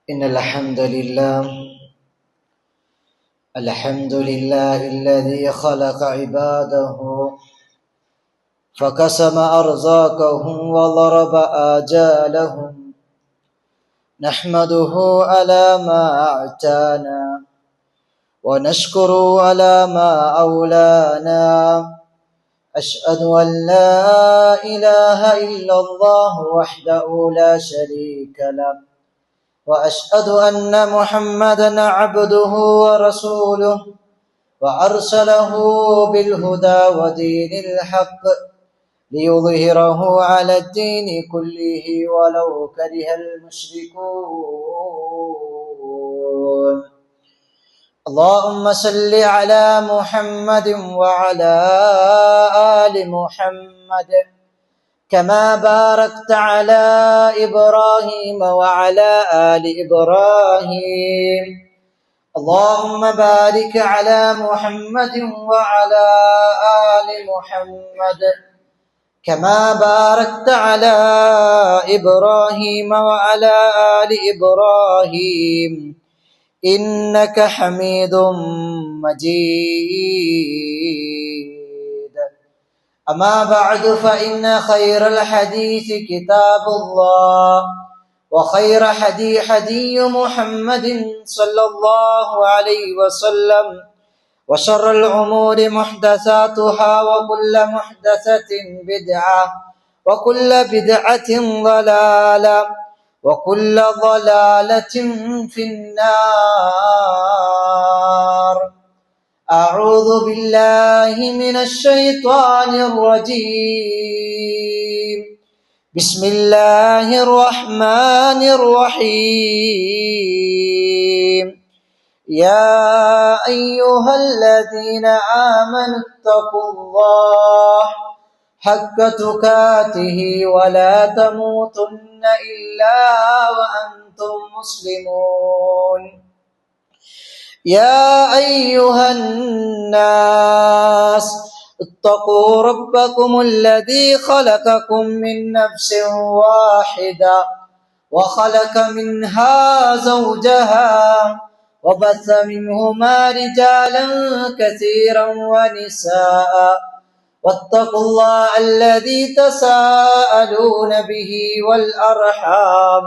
إن الحمد لله الذي خلق عباده فقسم أرزاقهم وضرب آجالهم نحمده على ما أعطانا ونشكره على ما أولانا أشهد أن لا إله إلا الله وحده لا شريك له وأشهد أن محمدًا عبده ورسوله وأرسله بالهدى ودين الحق ليظهره على الدين كله ولو كره المشركون. اللهم صل على محمد وعلى آل محمد كما باركت على إبراهيم وعلى آل إبراهيم. اللهم بارك على محمد وعلى آل محمد كما باركت على إبراهيم وعلى آل إبراهيم إنك حميد مجيد. أما بعد فإن خير الحديث كتاب الله وخير هدي محمد صلى الله عليه وسلم وشر الأمور محدثاتها وكل محدثة بدعة وكل بدعة ضلالة وكل ضلالة في النار. أعوذ بالله من الشيطان الرجيم. بسم الله الرحمن الرحيم. يا أيها الذين آمنوا اتقوا الله حق تقاته ولا تموتن إلا وأنتم مسلمون. يا أيها الناس اتقوا ربكم الذي خلقكم من نفس واحدة وخلق منها زوجها وبث منهما رجالا كثيرا ونساء واتقوا الله الذي تساءلون به والأرحام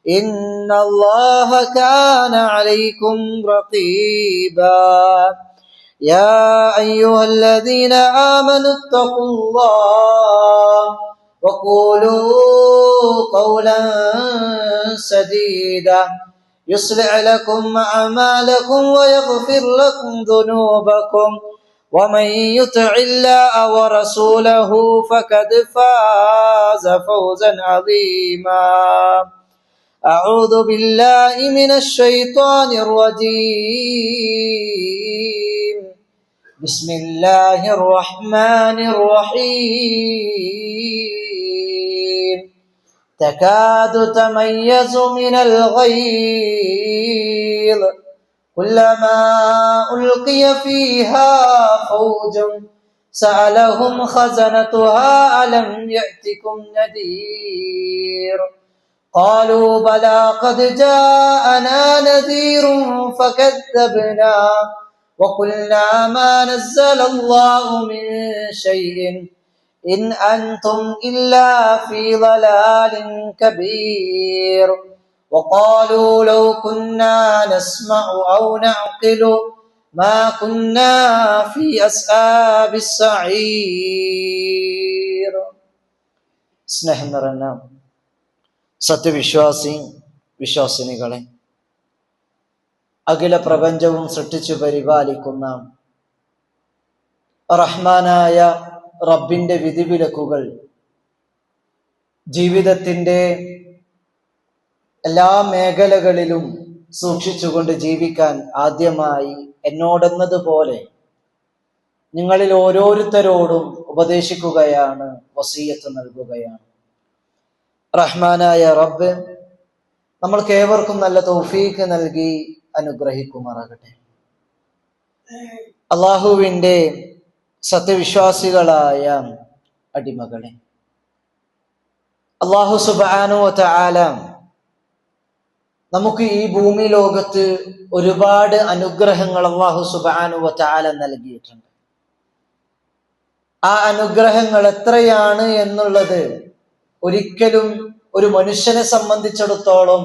إن الله كان عليكم رقيبا. يا أيها الذين آمنوا اتقوا الله وقولوا قولا سديدا يصلح لكم أعمالكم ويغفر لكم ذنوبكم ومن يطع الله ورسوله فقد فاز فوزا عظيما. أعوذ بالله من الشيطان الرجيم. بسم الله الرحمن الرحيم. تكاد تميز من الغيظ كلما ألقي فيها فوج سألهم خزنتها ألم يأتكم نذير قالوا بلى قد جاءنا نذير فكذبنا وقلنا ما نزل الله من شيء إن أنتم إلا في ضلال كبير. وقالوا لو كنا نسمع أو نعقل ما كنا في أصحاب السعير. സ്നേഹം നിറഞ്ഞ വിശ്വാസിനികളെ, അഖില പ്രപഞ്ചവും സൃഷ്ടിച്ചു പരിപാലിക്കുന്ന റഹ്മാനായ റബ്ബിന്റെ വിധിവിലക്കുകൾ ജീവിതത്തിന്റെ എല്ലാ മേഖലകളിലും സൂക്ഷിച്ചുകൊണ്ട് ജീവിക്കാൻ ആദ്യമായി എന്നോടെന്നതുപോലെ നിങ്ങളിൽ ഓരോരുത്തരോടും ഉപദേശിക്കുകയാണ്, വസിയത്ത് നൽകുകയാണ്. റഹ്മാനായ റബ്ബ് നമ്മൾക്ക് ഏവർക്കും നല്ല തൗഫീഖ് നൽകി അനുഗ്രഹിക്കുമാറാകട്ടെ. അള്ളാഹുവിൻ്റെ സത്യവിശ്വാസികളായ അടിമകളെ, അല്ലാഹു സുബ്ഹാനഹു വ തആല നമുക്ക് ഈ ഭൂമി ലോകത്ത് ഒരുപാട് അനുഗ്രഹങ്ങൾ അല്ലാഹു സുബ്ഹാനഹു വ തആല നൽകിയിട്ടുണ്ട്. ആ അനുഗ്രഹങ്ങൾ എത്രയാണ് എന്നുള്ളത് ഒരിക്കലും ഒരു മനുഷ്യനെ സംബന്ധിച്ചിടത്തോളം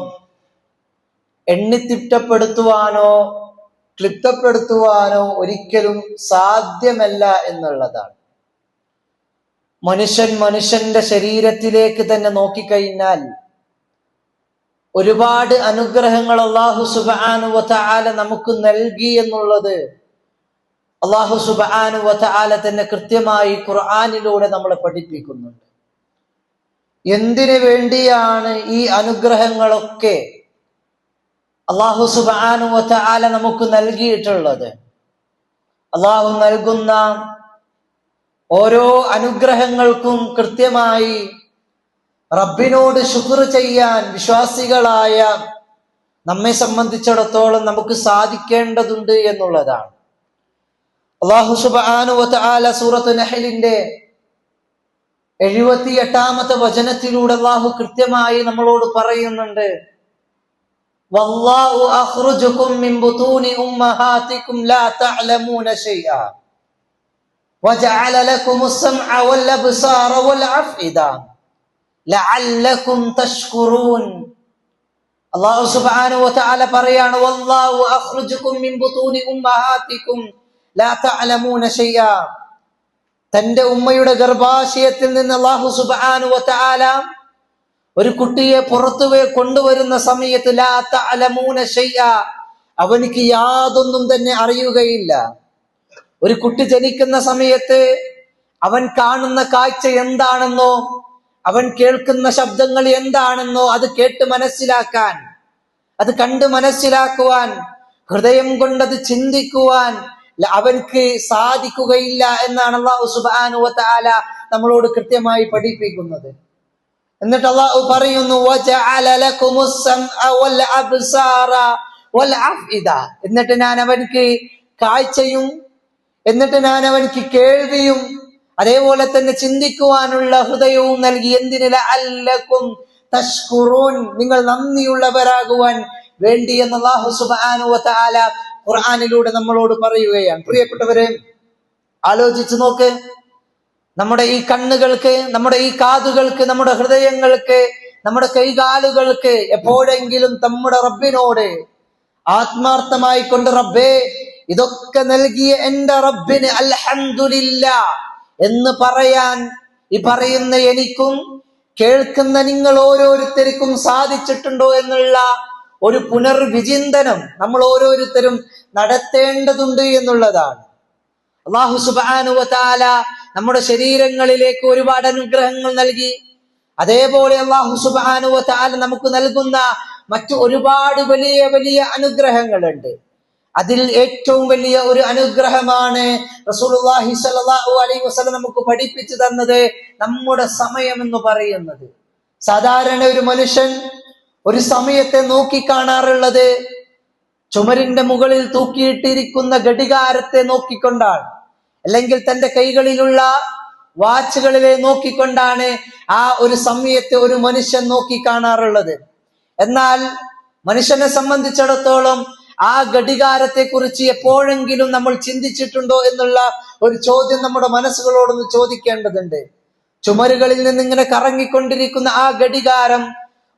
എണ്ണിത്തിട്ടപ്പെടുത്തുവാനോ ക്ലിപ്തപ്പെടുത്തുവാനോ ഒരിക്കലും സാധ്യമല്ല എന്നുള്ളതാണ്. മനുഷ്യന്റെ ശരീരത്തിലേക്ക് തന്നെ നോക്കിക്കഴിഞ്ഞാൽ ഒരുപാട് അനുഗ്രഹങ്ങൾ അല്ലാഹു സുബ്ഹാനഹു വ തആല നമുക്ക് നൽകി എന്നുള്ളത് അല്ലാഹു സുബ്ഹാനഹു വ തആല തന്നെ കൃത്യമായി ഖുർആനിലൂടെ നമ്മളെ പഠിപ്പിക്കുന്നുണ്ട്. എന്തിനു വേണ്ടിയാണ് ഈ അനുഗ്രഹങ്ങളൊക്കെ അല്ലാഹു സുബ്ഹാനഹു വ തആല നമുക്ക് നൽകിയിട്ടുള്ളത്? അല്ലാഹു നൽകുന്ന ഓരോ അനുഗ്രഹങ്ങൾക്കും കൃത്യമായി റബ്ബിനോട് ശുക്ർ ചെയ്യാൻ വിശ്വാസികളായ നമ്മെ സംബന്ധിച്ചിടത്തോളം നമുക്ക് സാധിക്കേണ്ടതുണ്ട് എന്നുള്ളതാണ്. അല്ലാഹു സുബ്ഹാനഹു വ തആല സൂറത്ത് നഹ്ലിന്റെ 78-ാമത്തെ വചനത്തിലൂടെ അല്ലാഹു കൃത്യമായി നമ്മളോട് പറയുന്നുണ്ട്, വല്ലാഹു അഖ്റജകും മിൻ ബുതൂനി ഉമ്മഹാതികും ലാ തഅലമൂന ശൈആ വജഅല ലക്കുമുസ് സമഅ വൽ അബ്സാറ വൽ അഫ്ഇദ ലഅല്ലകും തഷ്കുറൂൻ. അല്ലാഹു സുബ്ഹാനഹു വ തആല പറയാണ്, വല്ലാഹു അഖ്റജകും മിൻ ബുതൂനി ഉമ്മഹാതികും ലാ തഅലമൂന ശൈആ. തന്റെ ഉമ്മയുടെ ഗർഭാശയത്തിൽ നിന്ന് അല്ലാഹു സുബ്ഹാനഹു വ തആല ഒരു കുട്ടിയെ പുറത്തു കൊണ്ടുവരുന്ന സമയത്ത് ലാ തഅലമൂന ശൈആ, അവനിക്ക് യാതൊന്നും തന്നെ അറിയുകയില്ല. ഒരു കുട്ടി ജനിക്കുന്ന സമയത്ത് അവൻ കാണുന്ന കാഴ്ച എന്താണെന്നോ അവൻ കേൾക്കുന്ന ശബ്ദങ്ങൾ എന്താണെന്നോ അത് കേട്ട് മനസ്സിലാക്കാൻ, അത് കണ്ട് മനസ്സിലാക്കുവാൻ, ഹൃദയം കൊണ്ടത് ചിന്തിക്കുവാൻ അവൻക്ക് സാധിക്കുകയില്ല എന്നാണ് അല്ലാഹു സുബ്ഹാനഹു വ തആല നമ്മളോട് കൃത്യമായി പഠിപ്പിക്കുന്നത്. എന്നിട്ട് അല്ലാഹു പറയുന്നു, വജഅല ലക്കുമുസ് സമഅ വൽ അബ്സാറ വൽ അഫ്ഇദ. എന്നിട്ട് ഞാൻ അവൻക്ക് കാഴ്ചയും എന്നിട്ട് ഞാൻ അവൻക്ക് കേൾവിയും അതേപോലെ തന്നെ ചിന്തിക്കുവാനുള്ള ഹൃദയവും നൽകി. എന്തിന്? ലഅല്ലകും തഷ്കുറൂൻ, നിങ്ങൾ നന്ദിയുള്ളവരാകുവാൻ വേണ്ടി എന്ന് അല്ലാഹു സുബ്ഹാനഹു വ തആല ഖുർആനിലൂടെ നമ്മളോട് പറയുകയാണ്. പ്രിയപ്പെട്ടവരെ, ആലോചിച്ചു നോക്ക്. നമ്മുടെ ഈ കണ്ണുകൾക്ക്, നമ്മുടെ ഈ കാതുകൾക്ക്, നമ്മുടെ ഹൃദയങ്ങൾക്ക്, നമ്മുടെ കൈകാലുകൾക്ക് എപ്പോഴെങ്കിലും നമ്മുടെ റബ്ബിനോട് ആത്മാർത്ഥമായി കൊണ്ട്, റബ്ബേ ഇതൊക്കെ നൽകിയ എന്റെ റബ്ബിന് അൽഹംദുലില്ലാ എന്ന് പറയാൻ ഈ പറയുന്ന എനിക്കും കേൾക്കുന്ന നിങ്ങൾ ഓരോരുത്തർക്കും സാധിച്ചിട്ടുണ്ടോ എന്നുള്ള ഒരു പുനർവിചിന്തനം നമ്മൾ ഓരോരുത്തരും നടത്തേണ്ടതുണ്ട് എന്നുള്ളതാണ്. അല്ലാഹു സുബ്ഹാനഹു വ തആല നമ്മുടെ ശരീരങ്ങളിലേക്ക് ഒരുപാട് അനുഗ്രഹങ്ങൾ നൽകി. അതേപോലെ അല്ലാഹു സുബ്ഹാനഹു വ തആല നമുക്ക് നൽകുന്ന മറ്റു ഒരുപാട് വലിയ വലിയ അനുഗ്രഹങ്ങളുണ്ട്. അതിൽ ഏറ്റവും വലിയ ഒരു അനുഗ്രഹമാണ് റസൂലുള്ളാഹി സ്വല്ലല്ലാഹു അലൈഹി വസല്ലം നമുക്ക് പഠിപ്പിച്ചു തന്നത് നമ്മുടെ സമയം എന്ന് പറയുന്നത്. സാധാരണ ഒരു മനുഷ്യൻ ഒരു സമയത്തെ നോക്കിക്കാണാറുള്ളത് ചുമരിന്റെ മുകളിൽ തൂക്കിയിട്ടിരിക്കുന്ന ഘടികാരത്തെ നോക്കിക്കൊണ്ടാണ്, അല്ലെങ്കിൽ തന്റെ കൈകളിലുള്ള വാച്ചുകളിലെ നോക്കിക്കൊണ്ടാണ് ആ ഒരു സമയത്തെ ഒരു മനുഷ്യൻ നോക്കിക്കാണാറുള്ളത്. എന്നാൽ മനുഷ്യനെ സംബന്ധിച്ചിടത്തോളം ആ ഘടികാരത്തെ കുറിച്ച് എപ്പോഴെങ്കിലും നമ്മൾ ചിന്തിച്ചിട്ടുണ്ടോ എന്നുള്ള ഒരു ചോദ്യം നമ്മുടെ മനസ്സുകളോടൊന്ന് ചോദിക്കേണ്ടതുണ്ട്. ചുമരുകളിൽ നിന്ന് ഇങ്ങനെ കറങ്ങിക്കൊണ്ടിരിക്കുന്ന ആ ഘടികാരം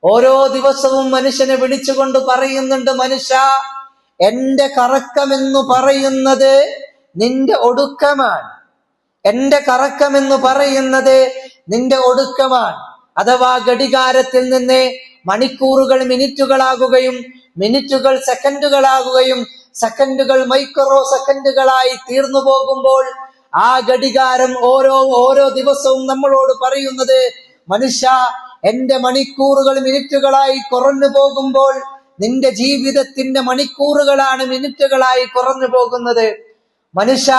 ഓരോ ദിവസവും മനുഷ്യനെ വിളിച്ചുകൊണ്ട് പറയുന്നുണ്ട്, മനുഷ്യ, എന്റെ കറക്കമെന്ന് പറയുന്നത് നിന്റെ ഒടുക്കമാണ്. എന്റെ കറക്കമെന്ന് പറയുന്നത് നിന്റെ ഒടുക്കമാണ്. അഥവാ ഘടികാരത്തിൽ നിന്ന് മണിക്കൂറുകൾ മിനിറ്റുകളാകുകയും മിനിറ്റുകൾ സെക്കൻഡുകളാകുകയും സെക്കൻഡുകൾ മൈക്രോ സെക്കൻഡുകളായി തീർന്നു പോകുമ്പോൾ ആ ഘടികാരം ഓരോ ദിവസവും നമ്മളോട് പറയുന്നത്, മനുഷ്യ, എന്റെ മണിക്കൂറുകൾ മിനിറ്റുകളായി കുറഞ്ഞു പോകുമ്പോൾ നിന്റെ ജീവിതത്തിന്റെ മണിക്കൂറുകളാണ് മിനിറ്റുകളായി കുറഞ്ഞു പോകുന്നത്. മനുഷ്യ,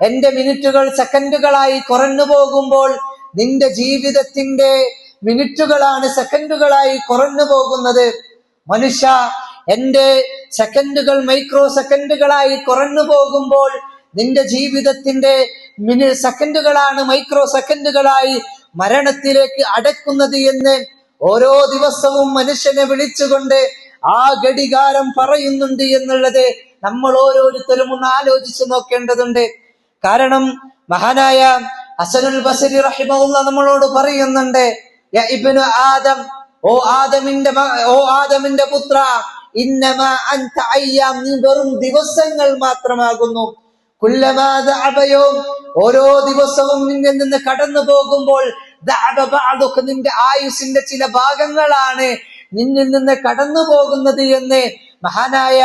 എന്റെ മിനിറ്റുകൾ സെക്കൻഡുകളായി കുറഞ്ഞു പോകുമ്പോൾ നിന്റെ ജീവിതത്തിന്റെ മിനിറ്റുകളാണ് സെക്കൻഡുകളായി കുറഞ്ഞു പോകുന്നത്. മനുഷ്യ, എന്റെ സെക്കൻഡുകൾ മൈക്രോ സെക്കൻഡുകളായി കുറഞ്ഞു പോകുമ്പോൾ നിന്റെ ജീവിതത്തിന്റെ സെക്കൻഡുകളാണ് മൈക്രോ സെക്കൻഡുകളായി മരണത്തിലേക്ക് അടക്കുന്നത് എന്ന് ഓരോ ദിവസവും മനുഷ്യനെ വിളിച്ചുകൊണ്ട് ആ ഘടികാരം പറയുന്നുണ്ട് എന്നുള്ളത് നമ്മൾ ഓരോരുത്തരും ഒന്ന് ആലോചിച്ച് നോക്കേണ്ടതുണ്ട്. കാരണം മഹാനായ ഹസനുൽ ബസരി റഹിമഹുല്ലാഹ് നമ്മളോട് പറയുന്നുണ്ട്, യാ ഇബ്നു ആദം, ഓ ആദമിന്റെ പുത്ര, ഇന്നമാ അൻത അയ്യാം, നീ വെറും ദിവസങ്ങൾ മാത്രമാകുന്നു. കുല്ലമാ ദഅബ യൗം, ഓരോ ദിവസവും നിന്നിൽ നിന്ന് കടന്നു പോകുമ്പോൾ ദഅബ ബഅദുക, നിന്റെ ആയുസിന്റെ ചില ഭാഗങ്ങളാണ് നിന്നിൽ നിന്ന് കടന്നു പോകുന്നത് എന്ന് മഹാനായ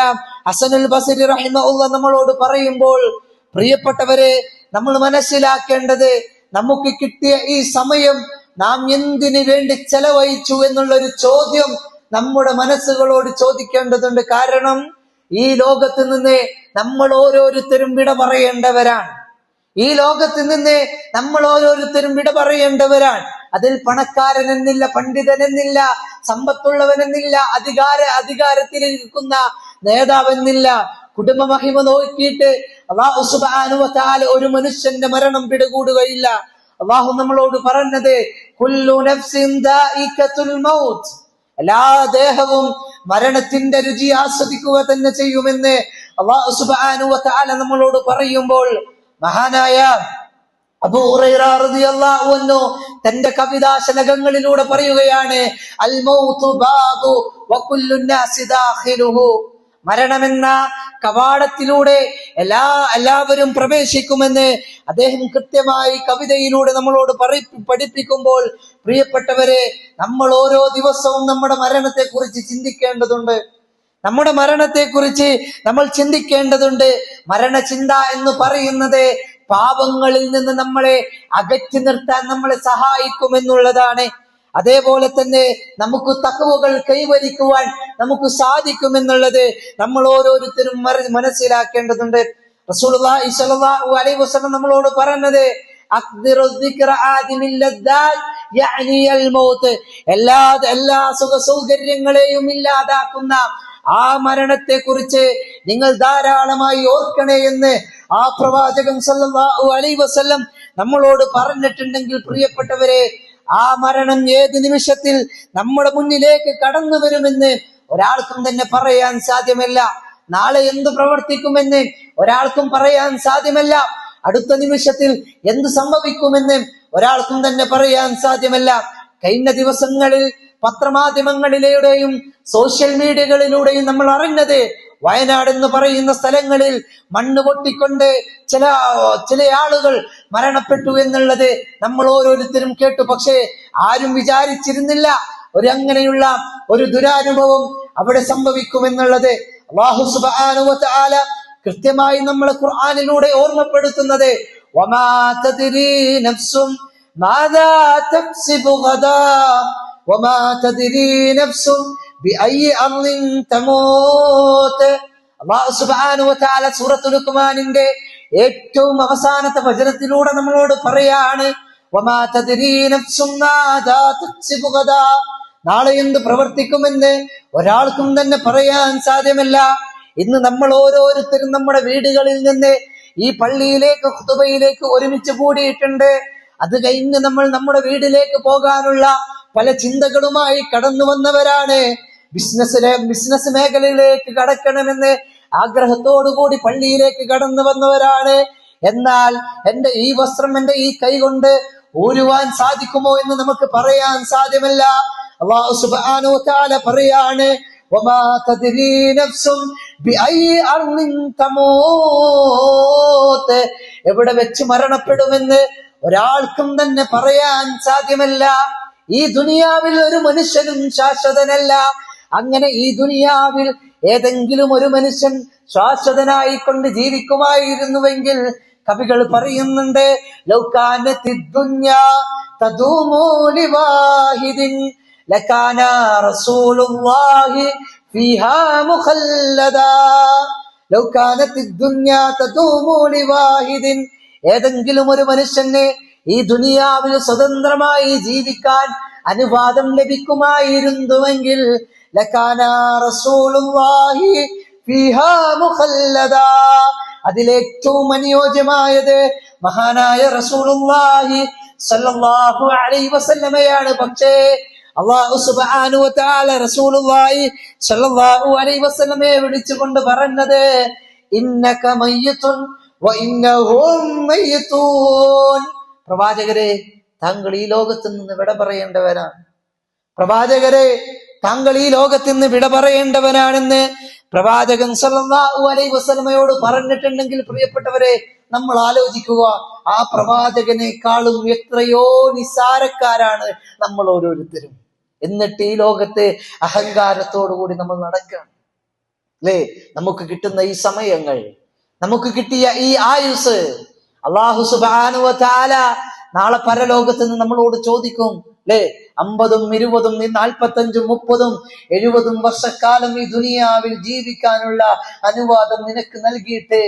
ഹസനുൽ ബസരി റഹിമഹുല്ലാഹ് നമ്മളോട് പറയുമ്പോൾ, പ്രിയപ്പെട്ടവരെ, നമ്മൾ മനസ്സിലാക്കേണ്ടത് നമുക്ക് കിട്ടിയ ഈ സമയം നാം എന്തിനു വേണ്ടി ചെലവഴിച്ചു എന്നുള്ളൊരു ചോദ്യം നമ്മുടെ മനസ്സുകളോട് ചോദിക്കേണ്ടതുണ്ട്. കാരണം ഈ ലോകത്ത് നിന്ന് നമ്മൾ ഓരോരുത്തരും വിട പറയേണ്ടവരാണ്. ഈ ലോകത്ത് നിന്ന് നമ്മൾ ഓരോരുത്തരും വിട പറയേണ്ടവരാണ്. അതിൽ പണക്കാരനെന്നില്ല, പണ്ഡിതനെന്നില്ല, സമ്പത്തുള്ളവനെന്നില്ല, അധികാരത്തിലിരിക്കുന്ന നേതാവെന്നില്ല. കുടുംബ മഹിമ നോക്കിയിട്ട് അല്ലാഹു സുബ്ഹാനഹു വ തആല ഒരു മനുഷ്യന്റെ മരണം പിടികൂടുകയില്ല. അല്ലാഹു നമ്മളോട് പറഞ്ഞത് കുല്ലു നഫ്സിൻ ദാഇഖത്തുൽ മൗത്ത്, എല്ലാ ദേഹവും മരണത്തിന്റെ രുചി ആസ്വദിക്കുക തന്നെ ചെയ്യുമെന്ന് അല്ലാഹു സുബ്ഹാനഹു വ തആല നമ്മളോട് പറയുമ്പോൾ, മഹാനായ അബൂ ഹുറൈറ റളിയല്ലാഹു അൻഹു തന്റെ കവിതാശലകങ്ങളിലൂടെ പറയുകയാണ്, അൽ മൗതു ബാബു വ കുല്ലു നാസി ദാഖിലുഹു, മരണമെന്ന കവാടത്തിലൂടെ എല്ലാവരും പ്രവേശിക്കുമെന്ന് അദ്ദേഹം കൃത്യമായി കവിതയിലൂടെ നമ്മളോട് പഠിപ്പിക്കുമ്പോൾ, പ്രിയപ്പെട്ടവരെ, നമ്മൾ ഓരോ ദിവസവും നമ്മുടെ മരണത്തെക്കുറിച്ച് ചിന്തിക്കേണ്ടതുണ്ട്. നമ്മുടെ മരണത്തെക്കുറിച്ച് നമ്മൾ ചിന്തിക്കേണ്ടതുണ്ട്. മരണചിന്ത എന്ന് പറയുന്നത് പാപങ്ങളിൽ നിന്ന് നമ്മളെ അകറ്റി നിർത്താൻ നമ്മളെ സഹായിക്കുമെന്നുള്ളതാണ്. അതേപോലെ തന്നെ നമുക്ക് തഖ്വകൾ കൈവരിക്കുവാൻ നമുക്ക് സാധിക്കുമെന്നുള്ളത് നമ്മൾ ഓരോരുത്തരും മനസ്സിലാക്കേണ്ടതുണ്ട്. റസൂലുള്ളാഹി സ്വല്ലല്ലാഹു അലൈഹി വസല്ലം നമ്മളോട് പറഞ്ഞത്, അഖ്ദിറു ദിക്റ ആദിമിൽ ലദ്ദാത് യഅനി അൽ മൗത്ത്, എല്ലാ സുഖ സൗകര്യങ്ങളെയും ഇല്ലാതാക്കുന്ന ആ മരണത്തെ കുറിച്ച് നിങ്ങൾ ധാരാളമായി ഓർക്കണേ എന്ന് ആ പ്രവാചകൻ സല്ലല്ലാഹു അലൈഹി വസല്ലം നമ്മളോട് പറഞ്ഞിട്ടുണ്ടെങ്കിൽ, പ്രിയപ്പെട്ടവരെ, ആ മരണം ഏത് നിമിഷത്തിൽ നമ്മുടെ മുന്നിലേക്ക് കടന്നു വരുമെന്ന് ഒരാൾക്കും തന്നെ പറയാൻ സാധ്യമല്ല. നാളെ എന്ത് പ്രവർത്തിക്കുമെന്ന് ഒരാൾക്കും പറയാൻ സാധ്യമല്ല. അടുത്ത നിമിഷത്തിൽ എന്ത് സംഭവിക്കുമെന്ന് ഒരാൾക്കും തന്നെ പറയാൻ സാധ്യമല്ല. കഴിഞ്ഞ ദിവസങ്ങളിൽ പത്രമാധ്യമങ്ങളിലൂടെയും സോഷ്യൽ മീഡിയകളിലൂടെയും നമ്മൾ അറിഞ്ഞത്, വയനാട് എന്ന് പറയുന്ന സ്ഥലങ്ങളിൽ മണ്ണ് പൊട്ടിക്കൊണ്ട് ചില ആളുകൾ മരണപ്പെട്ടു എന്നുള്ളത് നമ്മൾ ഓരോരുത്തരും കേട്ടു. പക്ഷേ ആരും വിചാരിച്ചിരുന്നില്ല അങ്ങനെയുള്ള ഒരു ദുരാനുഭവം അവിടെ സംഭവിക്കുമെന്നുള്ളത്. അല്ലാഹു സുബ്ഹാനഹു വ തആല കൃത്യമായി നമ്മളെ ഖുർആനിലൂടെ ഓർമ്മപ്പെടുത്തുന്നത്, വമാ തദ്രീ നഫ്സും മാദാ തക്സിബു ഗദാ വമാ തദ്രീ നഫ്സും ബിഅയ്യി അർളിൻ തമൂത്ത്. അല്ലാഹു സുബ്ഹാനഹു വ തആല സൂറത്തുൽ ലുഖ്മാനിന്റെ ഏറ്റവും അവസാനത്തെ വചനത്തിലൂടെ നമ്മളോട് പറയാണ്, വമാ തദ്രീ നഫ്സും മാദാ തക്സിബു ഗദാ, നാളെ എന്ത് പ്രവർത്തിക്കുമെന്ന് ഒരാൾക്കും തന്നെ പറയാൻ സാധ്യമല്ല. ഇന്ന് നമ്മൾ ഓരോരുത്തരും നമ്മുടെ വീടുകളിൽ നിന്ന് ഈ പള്ളിയിലേക്ക് ഖുതുബയിലേക്ക് ഒരുമിച്ച് കൂടിയിട്ടുണ്ട്. അത് കഴിഞ്ഞ് നമ്മൾ നമ്മുടെ വീട്ടിലേക്ക് പോകാനുള്ള പല ചിന്തകളുമായി കടന്നു വന്നവരാണ്. ബിസിനസ് മേഖലയിലേക്ക് കടക്കണമെന്ന് ആഗ്രഹത്തോടുകൂടി പള്ളിയിലേക്ക് കടന്നു വന്നവരാണ്. എന്നാൽ എന്റെ ഈ വസ്ത്രം എന്റെ ഈ കൈ കൊണ്ട് ഊരുവാൻ സാധിക്കുമോ എന്ന് നമുക്ക് പറയാൻ സാധ്യമല്ല. അല്ലാഹു സുബ്ഹാനഹു വ തആല പറയാണ്, വമാ തദ്രീ നഫ്സും ബിഅയ്യി അർളിൻ തമൂത്ത്, എവിടെ വെച്ച് മരണപ്പെടുമെന്ന് ഒരാൾക്കും തന്നെ പറയാൻ സാധ്യമല്ല. ഈ ദുനിയാവിൽ ഒരു മനുഷ്യനും ശാശ്വതനല്ല. അങ്ങനെ ഈ ദുനിയാവിൽ ഏതെങ്കിലും ഒരു മനുഷ്യൻ ശാശ്വതനായി കൊണ്ട് ജീവിക്കുമായിരുന്നുവെങ്കിൽ, കവികൾ പറയുന്നുണ്ട്, ലൗ കാനത്തിദ് ദുനിയാ തദൂമു ലിവാഹിദിൻ ലകാന റസൂലുള്ളാഹി ഫീഹാ മുഖല്ലദാ. ലൗ കാനത്തിദ് ദുനിയാ തദൂമു ലിവാഹിദിൻ, ഏതെങ്കിലും ഒരു മനുഷ്യന് ഈ ദുനിയാവിൽ സ്വതന്ത്രമായി ജീവിക്കാൻ അനുവാദം ലഭിക്കുമായിരുന്നുവെങ്കിൽ, ലകാന റസൂലുള്ളാഹി ഫീഹാ മുഖല്ലദാ, അതിലേറ്റവും അനുയോജ്യമായത് മഹാനായ റസൂലുള്ളാഹി സല്ലല്ലാഹു അലൈഹി വസല്ലമയാണ്. പക്ഷേ അല്ലാഹു സുബ്ഹാനഹു വ തആല റസൂലുള്ളാഹി സല്ലല്ലാഹു അലൈഹി വസല്ലമയെ വിളിച്ചുകൊണ്ട് പറഞ്ഞത് ഇന്നക മയ്യിതുൻ വ ഇന്നഹും മയ്യിതൂൻ. പ്രവാചകരെ, താങ്കൾ ഈ ലോകത്ത് നിന്ന് വിട പറയേണ്ടവനാണ്. പ്രവാചകരെ, താങ്കൾ ഈ ലോകത്ത് നിന്ന് വിട പറയേണ്ടവനാണെന്ന് പ്രവാചകൻ സല്ലല്ലാഹു അലൈഹി വസല്ലമയോട് പറഞ്ഞിട്ടുണ്ടെങ്കിൽ പ്രിയപ്പെട്ടവരെ, നമ്മൾ ആലോചിക്കുക, ആ പ്രവാചകനേക്കാളും എത്രയോ നിസ്സാരക്കാരാണ് നമ്മൾ ഓരോരുത്തരും. എന്നിട്ട് ഈ ലോകത്തെ അഹങ്കാരത്തോടുകൂടി നമ്മൾ നടക്കുകയാണ് അല്ലേ? നമുക്ക് കിട്ടുന്ന ഈ സമയങ്ങൾ, നമുക്ക് കിട്ടിയ ഈ ആയുസ്, അല്ലാഹു സുബ്ഹാനഹു വ തആല നാളെ പരലോകത്ത് നിന്ന് നമ്മളോട് ചോദിക്കും അല്ലേ? 50, 20, 45, 30, 70 വർഷക്കാലം ഈ ദുനിയാവിൽ ജീവിക്കാനുള്ള അനുവാദം നിനക്ക് നൽകിയിട്ട്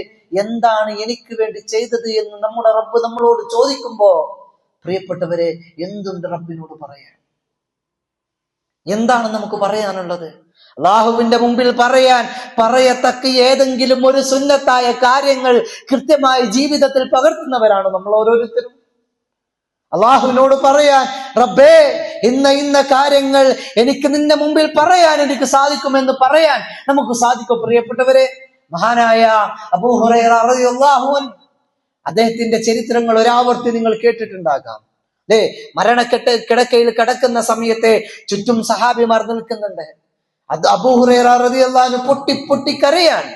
എന്താണ് എനിക്ക് വേണ്ടി ചെയ്തത് എന്ന് നമ്മുടെ റബ്ബ് നമ്മളോട് ചോദിക്കുമ്പോ പ്രിയപ്പെട്ടവരെ, എന്തുണ്ട് റബ്ബിനോട് പറയാൻ? എന്താണ് നമുക്ക് പറയാനുള്ളത്? അല്ലാഹുവിന്റെ മുമ്പിൽ പറയത്തക്ക ഏതെങ്കിലും ഒരു സുന്നത്തായ കാര്യങ്ങൾ കൃത്യമായി ജീവിതത്തിൽ പകർത്തുന്നവരാണ് നമ്മൾ ഓരോരുത്തരും. അല്ലാഹുവിനോട് പറയാൻ, റബ്ബേ, ഇന്ന കാര്യങ്ങൾ എനിക്ക് നിന്റെ മുമ്പിൽ പറയാൻ എനിക്ക് സാധിക്കുമെന്ന് പറയാൻ നമുക്ക് സാധിക്കും. പ്രിയപ്പെട്ടവരെ, മഹാനായ അബൂ ഹുറൈറ റളിയല്ലാഹു അൻഹു, അദ്ദേഹത്തിന്റെ ചരിത്രങ്ങൾ ഒരാവർത്തി നിങ്ങൾ കേട്ടിട്ടുണ്ടാകാം അല്ലേ? കിടക്കയിൽ കിടക്കുന്ന സമയത്തെ ചുറ്റും സഹാബിമാർ നിൽക്കുന്നുണ്ട്. അത് അബൂ ഹുറൈറ റളിയല്ലാഹു അൻഹു പൊട്ടി കരയാൻ.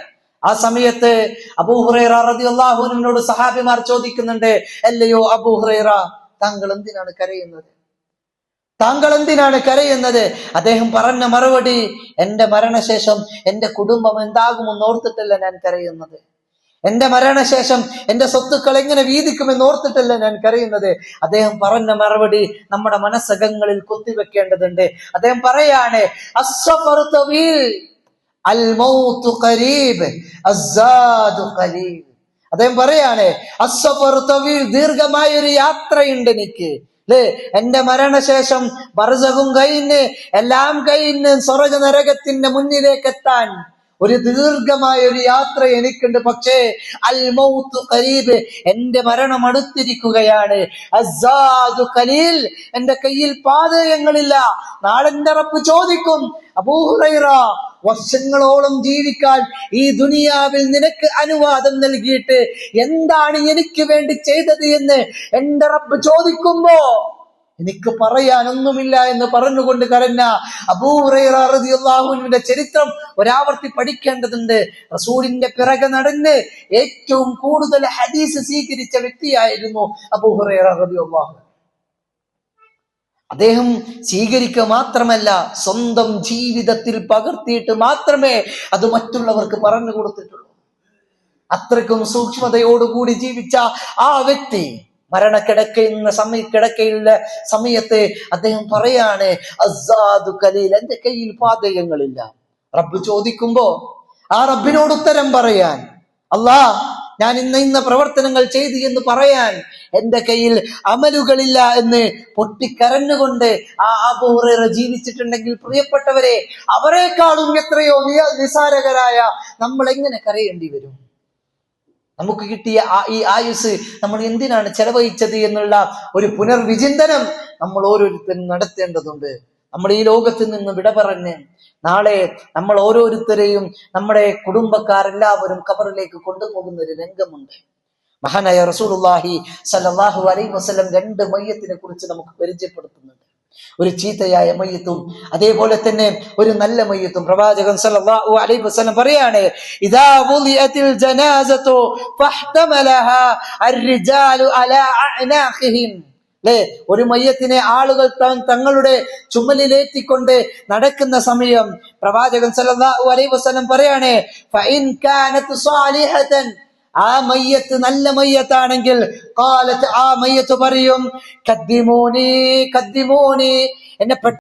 ആ സമയത്ത് അബൂ ഹുറൈറ റളിയല്ലാഹു അൻഹുവിനോട് സഹാബിമാർ ചോദിക്കുന്നുണ്ട്, അല്ലയോ അബൂ ഹുറൈറ, താങ്കൾ എന്തിനാണ് കരയുന്നത്? താങ്കൾ എന്തിനാണ് കരയുന്നത്? അദ്ദേഹം പറഞ്ഞ മറുപടി, എന്റെ മരണശേഷം എന്റെ കുടുംബം എന്താകുമെന്ന് ഓർത്തിട്ടല്ല ഞാൻ കരയുന്നത്. എന്റെ മരണശേഷം എന്റെ സ്വത്തുക്കൾ എങ്ങനെ വീതിക്കുമെന്ന് ഓർത്തിട്ടല്ല ഞാൻ കരയുന്നത്. അദ്ദേഹം പറഞ്ഞ മറുപടി നമ്മുടെ മനസ്സകങ്ങളിൽ കുത്തിവെക്കേണ്ടതുണ്ട്. അദ്ദേഹം പറയാണ്, അസ്സഫറു തവീൽ അൽ മൗതു ഖരീബ് അസ്സാദു ഖലീൽ. അദ്ദേഹം പറയാണ്, അസ്സഫറു തവീൽ, ദീർഘമായ ഒരു യാത്രയുണ്ട് എനിക്ക് അല്ലേ? എന്റെ മരണശേഷം ബർസഖും കഴിഞ്ഞ് എല്ലാം കഴിഞ്ഞ് സ്വർഗ നരകത്തിന്റെ മുന്നിലേക്ക് എത്താൻ ഒരു ദീർഘമായ ഒരു യാത്ര എനിക്കുണ്ട്. പക്ഷേ അൽ മൗതു ഖരീബ്, എന്റെ മരണം അടുത്തിരിക്കുകയാണ്. അസ്സാദു ഖലീൽ, എന്റെ കയ്യിൽ പാതയങ്ങളില്ല. നാളെ എന്റെ റബ്ബ് ചോദിക്കും, അബൂ ഹുറൈറ, വർഷങ്ങളോളം ജീവിക്കാൻ ഈ ദുനിയാവിൽ നിനക്ക് അനുവാദം നൽകിയിട്ട് എന്താണ് എനിക്ക് വേണ്ടി ചെയ്തത് എന്ന് എന്റെ റബ്ബ് ചോദിക്കുമ്പോ എനിക്ക് പറയാനൊന്നുമില്ല എന്ന് പറഞ്ഞുകൊണ്ട് കരഞ്ഞ അബൂ ഹുറൈറ റളിയല്ലാഹു അൻഹുവിന്റെ ചരിത്രം ഒരാവർത്തി പഠിക്കേണ്ടതുണ്ട്. റസൂലിന്റെ പിറകെ നടന്ന് ഏറ്റവും കൂടുതൽ ഹദീസ് സ്വീകരിച്ച വ്യക്തിയായിരുന്നു അബൂ ഹുറൈറ റളിയല്ലാഹു അൻഹു. അദ്ദേഹം സ്വീകരിക്കുക മാത്രമല്ല, സ്വന്തം ജീവിതത്തിൽ പകർത്തിയിട്ട് മാത്രമേ അത് മറ്റുള്ളവർക്ക് പറഞ്ഞു കൊടുത്തിട്ടുള്ളൂ. അത്രയ്ക്കും സൂക്ഷ്മതയോടുകൂടി ജീവിച്ച ആ വ്യക്തി കിടക്കയുള്ള സമയത്ത് അദ്ദേഹം പറയാണ്, അസ്സാദു ഖലീൽ, എന്റെ കയ്യിൽ പാതയങ്ങളില്ല. റബ്ബ് ചോദിക്കുമ്പോ ആ റബ്ബിനോട് ഉത്തരം പറയാൻ, അല്ലാ, ഞാൻ ഇന്ന പ്രവർത്തനങ്ങൾ ചെയ്തു എന്ന് പറയാൻ എന്റെ കയ്യിൽ അമലുകളില്ല എന്ന് പൊട്ടിക്കരഞ്ഞുകൊണ്ട് ആ അബൂ ഹുറൈറ ജീവിച്ചിട്ടുണ്ടെങ്കിൽ പ്രിയപ്പെട്ടവരെ, അവരെക്കാളും എത്രയോ നിസാരകരായ നമ്മൾ എങ്ങനെ കരയേണ്ടി വരും? നമുക്ക് കിട്ടിയ ഈ ആയുസ് നമ്മൾ എന്തിനാണ് ചെലവഴിച്ചത് എന്നുള്ള ഒരു പുനർവിചിന്തനം നമ്മൾ ഓരോരുത്തരും നടത്തേണ്ടതുണ്ട്. നമ്മൾ ഈ ലോകത്ത് നിന്ന് വിട പറഞ്ഞ് നാളെ നമ്മൾ ഓരോരുത്തരെയും നമ്മുടെ കുടുംബക്കാരെല്ലാവരും ഖബറിലേക്ക് കൊണ്ടുപോകുന്ന ഒരു രംഗമുണ്ട്. മഹാനായ റസൂലുള്ളാഹി സ്വല്ലല്ലാഹു അലൈഹി വസല്ലം 2 മയ്യത്തിനെ കുറിച്ച് നമുക്ക് പരിചയപ്പെടുത്തുന്നുണ്ട്. ഒരു ചീത്തയായ മയ്യത്തും അതേപോലെ തന്നെ ഒരു നല്ല മയ്യത്തും. പ്രവാചകൻ സല്ലല്ലാഹു അലൈഹി വസല്ലം പറയാണ്, ഇദാ വുളിഅത്തിൽ ജനാസതു ഫഹ്തമലഹാ അർരിജാലു അലാ അഅനാഖിഹിം. അല്ലേ? ഒരു മയ്യത്തിനെ ആളുകൾ തങ്ങളുടെ ചുമലിലേറ്റിക്കൊണ്ട് നടക്കുന്ന സമയം പ്രവാചകൻ സല്ലല്ലാഹു അലൈഹി വസല്ലം പറയാണ്, ഫഇൻ കാനത് സാലിഹതൻ, ആ മയ്യത്ത് നല്ല മയ്യത്താണെങ്കിൽ ഖാലത്ത്, ആ മയ്യത്ത് പറയും, ഖദ്ദിമൂനി ഖദ്ദിമൂനി, എന്നെ